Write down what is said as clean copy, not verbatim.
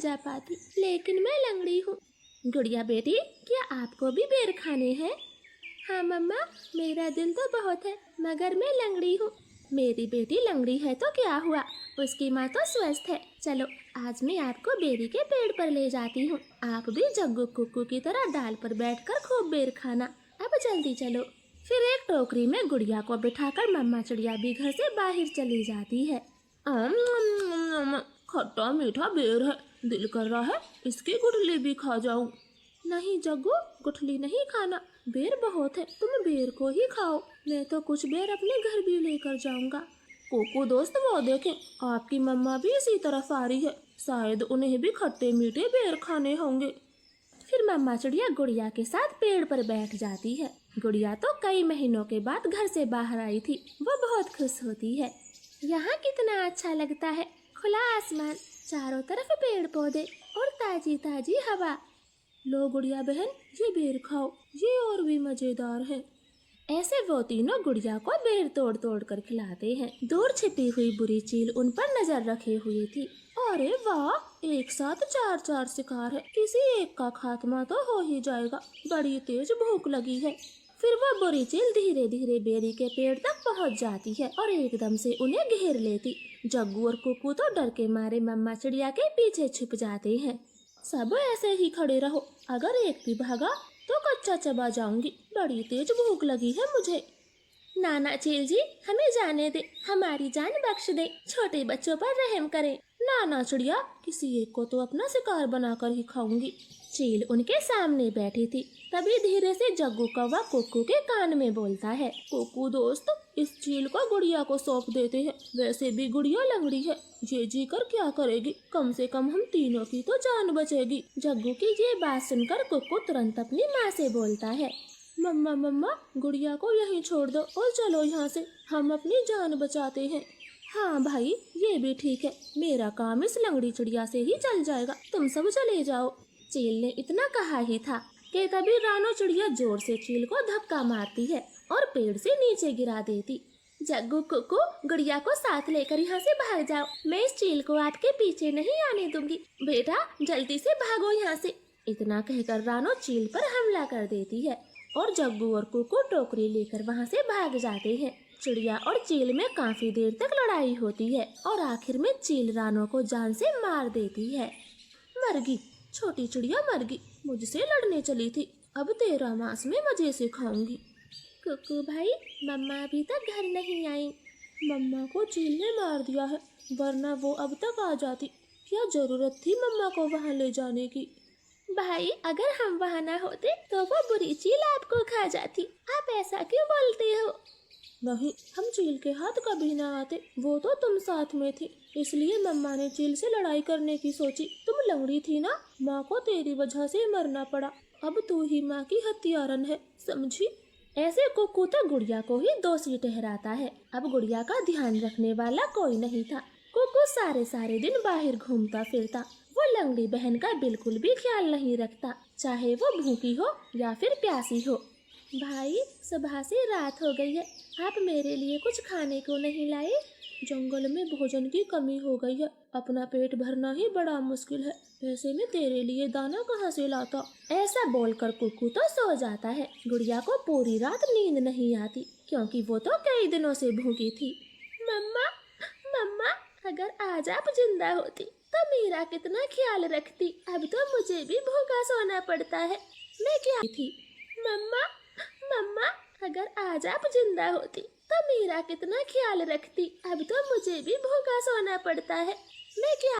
जा पाती, लेकिन मैं लंगड़ी हूँ। गुड़िया बेटी, क्या आपको भी बेर खाने हैं? हाँ मम्मा, मेरा दिल तो बहुत है, मगर मैं लंगड़ी हूँ। मेरी बेटी लंगड़ी है तो क्या हुआ, उसकी माँ तो स्वस्थ है। चलो आज मैं आपको बेरी के पेड़ पर ले जाती हूँ। आप भी जग्गू कुक्कू की तरह डाल पर बैठकर खूब बेर खाना। अब जल्दी चलो। फिर एक टोकरी में गुड़िया को बिठाकर मम्मा चिड़िया भी घर से बाहर चली जाती है। खट्टा मीठा बेर है, दिल कर रहा है इसकी गुठली भी खा जाऊं। नहीं जग्गू, गुठली नहीं खाना, बेर बहुत है, तुम बेर को ही खाओ। मैं तो कुछ बेर अपने घर भी लेकर जाऊंगा। कोको दोस्त, वो देखें, आपकी मम्मा भी इसी तरफ आ रही है, शायद उन्हें भी खट्टे मीठे बेर खाने होंगे। फिर मम्मा चिड़िया गुड़िया के साथ पेड़ पर बैठ जाती है। गुड़िया तो कई महीनों के बाद घर से बाहर आई थी, वो बहुत खुश होती है। यहाँ कितना अच्छा लगता है, खुला आसमान, चारों तरफ पेड़ पौधे और ताजी ताजी हवा। लो गुड़िया बहन, ये बेर खाओ, ये और भी मजेदार है। ऐसे वो तीनों गुड़िया को बेर तोड़ तोड़ कर खिलाते हैं। दूर छिपी हुई बुरी चील उन पर नजर रखे हुई थी। अरे वाह, एक साथ चार चार शिकार है, किसी एक का खात्मा तो हो ही जाएगा, बड़ी तेज भूख लगी है। फिर वो बुरी चील धीरे धीरे बेरी के पेड़ तक पहुंच जाती है और एकदम से उन्हें घेर लेती। जग्गू और कुक्कू तो डर के मारे मम्मा चिड़िया के पीछे छुप जाते हैं। सब ऐसे ही खड़े रहो, अगर एक भी भागा तो कच्चा चबा जाऊंगी, बड़ी तेज भूख लगी है मुझे। नाना चील जी, हमें जाने दे, हमारी जान बख्श दे, छोटे बच्चों पर रहम करें। नाना चिड़िया, किसी एक को तो अपना शिकार बनाकर ही खाऊंगी। चील उनके सामने बैठी थी, तभी धीरे से जग्गू कौवा कुक्कू के कान में बोलता है, कुक्कू दोस्त, इस चील को गुड़िया को सौंप देते हैं, वैसे भी गुड़िया लंगड़ी है, ये जी कर क्या करेगी, कम से कम हम तीनों की तो जान बचेगी। जग्गू की ये बात सुनकर कुक्कू तुरंत अपनी माँ से बोलता है, मम्मा मम्मा, गुड़िया को यहीं छोड़ दो और चलो यहाँ से, हम अपनी जान बचाते हैं। हाँ भाई, ये भी ठीक है, मेरा काम इस लंगड़ी चिड़िया से ही चल जाएगा, तुम सब चले जाओ। चील ने इतना कहा ही था कि तभी रानो चिड़िया जोर से चील को धक्का मारती है और पेड़ से नीचे गिरा देती। जग्गू कुक्कू, गुड़िया को साथ लेकर यहाँ से भाग जाओ, मैं इस चील को आपके पीछे नहीं आने दूंगी, बेटा जल्दी से भागो यहाँ से। इतना कहकर रानो चील पर हमला कर देती है और जग्गू और कुक्कू टोकरी लेकर वहाँ से भाग जाते हैं। चिड़िया और चील में काफी देर तक लड़ाई होती है और आखिर में चील रानो को जान से मार देती है। मरगी, छोटी चिड़िया मरगी, मुझसे लड़ने चली थी, अब तेरा मांस में मजे से खाऊंगी। कुक्कू भाई, मम्मा अभी तक घर नहीं आई। मम्मा को चील ने मार दिया है, वरना वो अब तक आ जाती, क्या जरूरत थी मम्मा को वहाँ ले जाने की। भाई, अगर हम वहाँ न होते तो वो बुरी चील आपको खा जाती, आप ऐसा क्यों बोलते हो? नहीं, हम चील के हाथ कभी ना आते, वो तो तुम साथ में थी, इसलिए मम्मा ने चील से लड़ाई करने की सोची। तुम लंगड़ी थी ना, माँ को तेरी वजह से मरना पड़ा, अब तू ही माँ की हत्यारन है, समझी? ऐसे कुक्कू तो गुड़िया को ही दोषी ठहराता है। अब गुड़िया का ध्यान रखने वाला कोई नहीं था। कुक्कू सारे दिन बाहर घूमता फिरता, वो लंगड़ी बहन का बिल्कुल भी ख्याल नहीं रखता, चाहे वो भूखी हो या फिर प्यासी हो। भाई, सुबह से रात हो गई है, आप मेरे लिए कुछ खाने को नहीं लाए? जंगल में भोजन की कमी हो गई है, अपना पेट भरना ही बड़ा मुश्किल है, ऐसे में तेरे लिए दाना कहाँ से लाता? ऐसा बोलकर कुक्कू तो सो जाता है। गुड़िया को पूरी रात नींद नहीं आती, क्योंकि वो तो कई दिनों से भूखी थी। मम्मा मम्मा, अगर आज आप जिंदा होती तो मेरा कितना ख्याल रखती, अब तो मुझे भी भूखा सोना पड़ता है, मैं क्या थी? मम्मा मम्मा, अगर आज आप जिंदा होती तो मेरा कितना ख्याल रखती, अब तो मुझे भी भूखा सोना पड़ता है, मैं क्या